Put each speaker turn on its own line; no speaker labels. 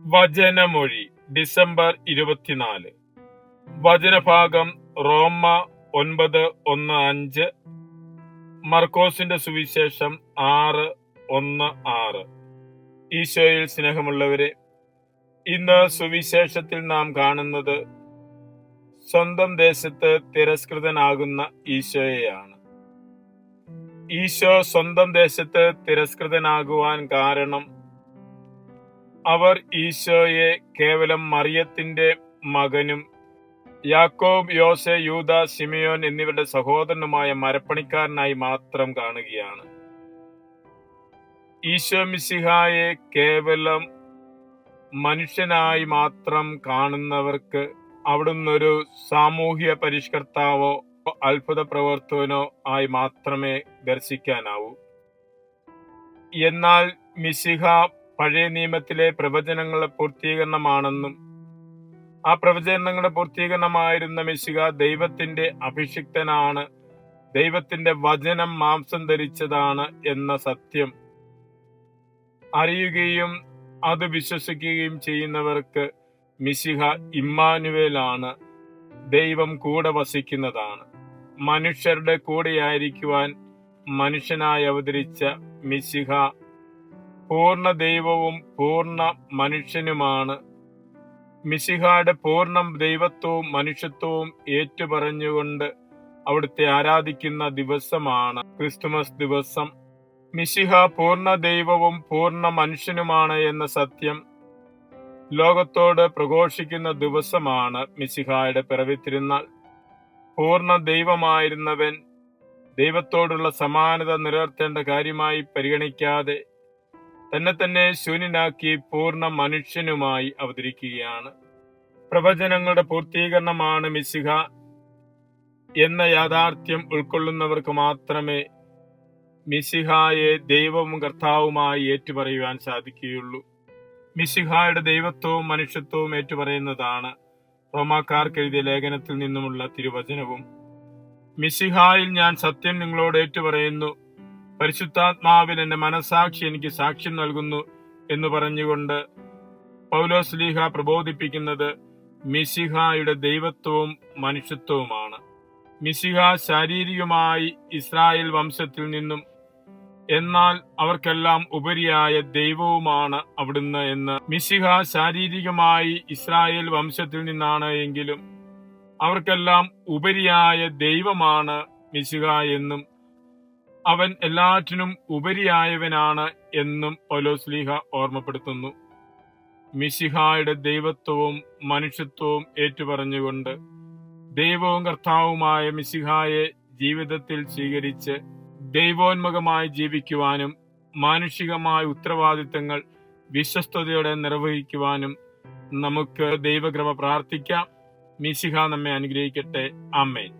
വചനമൊഴി December 24. വചനഭാഗം റോമ 9:1-5, മർക്കോസിന്റെ സുവിശേഷം 6:1-6. ഈശോയിൽ സ്നേഹമുള്ളവരെ, ഇന്ന് സുവിശേഷത്തിൽ നാം കാണുന്നത് സ്വന്തം ദേശത്ത് തിരസ്കൃതനാകുന്ന ഈശോയെയാണ്. ഈശോ സ്വന്തം ദേശത്ത് തിരസ്കൃതനാകുവാൻ കാരണം അവർ ഈശോയെ കേവലം മറിയത്തിന്റെ മകനും യാക്കോബ്, യോസെ, യൂദ, ശിമയോൻ എന്നിവരുടെ സഹോദരനുമായ മരപ്പണിക്കാരനായി മാത്രം കാണുകയാണ്. ഈശോ മിശിഹായെ കേവലം മനുഷ്യനായി മാത്രം കാണുന്നവർക്ക് അവിടുന്ന് ഒരു സാമൂഹ്യ പരിഷ്കർത്താവോ അത്ഭുത പ്രവർത്തകനോ ആയി മാത്രമേ ദർശിക്കാനാവൂ. എന്നാൽ മിശിഹ പഴയ നിയമത്തിലെ പ്രവചനങ്ങളുടെ പൂർത്തീകരണമാണെന്നും ആ പ്രവചനങ്ങളുടെ പൂർത്തീകരണമായിരുന്ന മിശിഹ ദൈവത്തിന്റെ അഭിഷിക്തനാണ്, ദൈവത്തിന്റെ വചനം മാംസം ധരിച്ചതാണ് എന്ന സത്യം അറിയുകയും അത് വിശ്വസിക്കുകയും ചെയ്യുന്നവർക്ക് മിശിഹ ഇമ്മാനുവേലാണ്, ദൈവം കൂടെ വസിക്കുന്നതാണ്. മനുഷ്യരുടെ കൂടെയായിരിക്കുവാൻ മനുഷ്യനായി അവതരിച്ച മിശിഹ പൂർണ്ണ ദൈവവും പൂർണ്ണ മനുഷ്യനുമാണ്. മിശിഹായുടെ പൂർണ്ണ ദൈവത്വവും മനുഷ്യത്വവും ഏറ്റുപറഞ്ഞുകൊണ്ട് അവിടുത്തെ ആരാധിക്കുന്ന ദിവസമാണ് ക്രിസ്തുമസ് ദിവസം. മിശിഹ പൂർണ്ണ ദൈവവും പൂർണ്ണ മനുഷ്യനുമാണ് എന്ന സത്യം ലോകത്തോട് പ്രഘോഷിക്കുന്ന ദിവസമാണ് മിശിഹായുടെ പിറവി തിരുനാൾ. പൂർണ്ണ ദൈവമായിരുന്നവൻ ദൈവത്തോടുള്ള സമാനത നിലനിർത്തേണ്ട കാര്യമായി പരിഗണിക്കാതെ തന്നെ ശൂന്യനാക്കി പൂർണ്ണ മനുഷ്യനുമായി അവതരിക്കുകയാണ്. പ്രവചനങ്ങളുടെ പൂർത്തീകരണമാണ് മിശിഹ എന്ന യാഥാർത്ഥ്യം ഉൾക്കൊള്ളുന്നവർക്ക് മാത്രമേ മിശിഹായെ ദൈവവും കർത്താവുമായി ഏറ്റുപറയുവാൻ സാധിക്കുകയുള്ളൂ. മിശിഹായുടെ ദൈവത്വവും മനുഷ്യത്വവും ഏറ്റുപറയുന്നതാണ് റോമാക്കാർക്ക് എഴുതിയ ലേഖനത്തിൽ നിന്നുമുള്ള തിരുവചനവും. മിശിഹായിൽ ഞാൻ സത്യം നിങ്ങളോട് ഏറ്റുപറയുന്നു, പരിശുദ്ധാത്മാവിൽ എന്റെ മനസാക്ഷി എനിക്ക് സാക്ഷ്യം നൽകുന്നു എന്ന് പറഞ്ഞുകൊണ്ട് പൗലോസ്ലീഹ പ്രബോധിപ്പിക്കുന്നത് മിശിഹായുടെ ദൈവത്വവും മനുഷ്യത്വവുമാണ്. മിശിഹ ശാരീരികമായി ഇസ്രായേൽ വംശത്തിൽ നിന്നും, എന്നാൽ അവർക്കെല്ലാം ഉപരിയായ ദൈവവുമാണ് അവിടുന്ന് എന്ന്. മിശിഹ ശാരീരികമായി ഇസ്രായേൽ വംശത്തിൽ നിന്നാണ് എങ്കിലും അവർക്കെല്ലാം ഉപരിയായ ദൈവമാണ് മിശിഹ എന്നും അവൻ എല്ലാറ്റിനും ഉപരിയായവനാണ് എന്നും പൗലോസ്ലീഹ ഓർമ്മപ്പെടുത്തുന്നു. മിശിഹായുടെ ദൈവത്വവും മനുഷ്യത്വവും ഏറ്റുപറഞ്ഞുകൊണ്ട് ദൈവവും കർത്താവുമായ മിശിഹായെ ജീവിതത്തിൽ സ്വീകരിച്ച് ദൈവോന്മുഖമായി ജീവിക്കുവാനും മാനുഷികമായ ഉത്തരവാദിത്തങ്ങൾ വിശ്വസ്തയോടെ നിർവഹിക്കുവാനും നമുക്ക് ദൈവകൃപ പ്രാർത്ഥിക്കാം. മിശിഹ നമ്മെ അനുഗ്രഹിക്കട്ടെ. ആമേൻ.